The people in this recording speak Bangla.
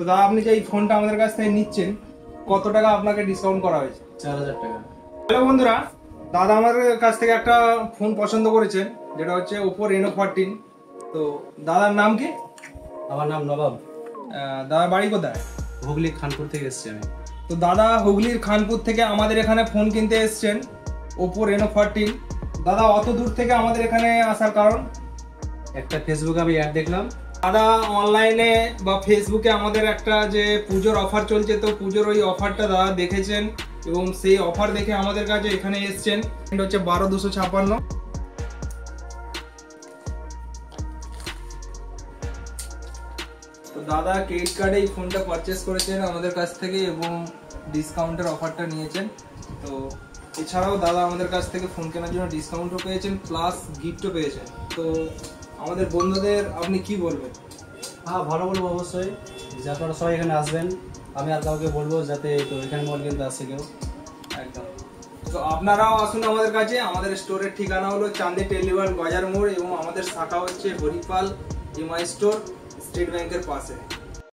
তো দাদা আপনি যে এই ফোনটা আমাদের কাছ থেকে নিচ্ছেন কত টাকা আপনাকে ডিসকাউন্ট করা হয়েছে? 4000 টাকা। হ্যালো বন্ধুরা, দাদা আমাদের কাছ থেকে একটা ফোন পছন্দ করেছেন যেটা হচ্ছে Oppo Reno 14। তো দাদার নাম কি? আমার নাম নবাব। দাদার বাড়ি কোথায়? হুগলি খানপুর থেকে এসেছি আমি। তো দাদা হুগলির খানপুর থেকে আমাদের এখানে ফোন কিনতে এসেছেন Oppo Reno 14। দাদা অত দূর থেকে আমাদের এখানে আসার কারণ? একটা ফেসবুকে আমি অ্যাড দেখলাম। দাদা অনলাইনে বা ফেসবুকে আমাদের একটা যে পুজোর অফার চলছে, তো পুজোর ওই অফারটা দাদা দেখেছেন এবং সেই অফার দেখে আমাদের কাছে এখানে এসেছেন। এটা হচ্ছে 12256। তো দাদা ক্রেডিট কার্ডে এই ফোনটা পারচেস করেছেন আমাদের কাছ থেকে এবং ডিসকাউন্টের অফারটা নিয়েছেন। তো এছাড়াও দাদা আমাদের কাছ থেকে ফোন কেনার জন্য ডিসকাউন্টও পেয়েছেন প্লাস গিফটও পেয়েছেন। তো আমাদের বন্ধুদের আপনি কি বলবেন? হ্যাঁ, ভালো বলবো অবশ্যই যে আপনারা সবাই এখানে আসবেন। আমি আর কাউকে বলবো যাতে তো এখানে মোবাইল কিনতে আসে কেউ। একদম। তো আপনারাও আসুন আমাদের কাছে। আমাদের স্টোরের ঠিকানা হলো চান্দি টেলিওয়াল বাজার মোড় এবং আমাদের শাখা হচ্ছে হরিপাল এমআই স্টোর, স্টেট ব্যাংকের পাশে।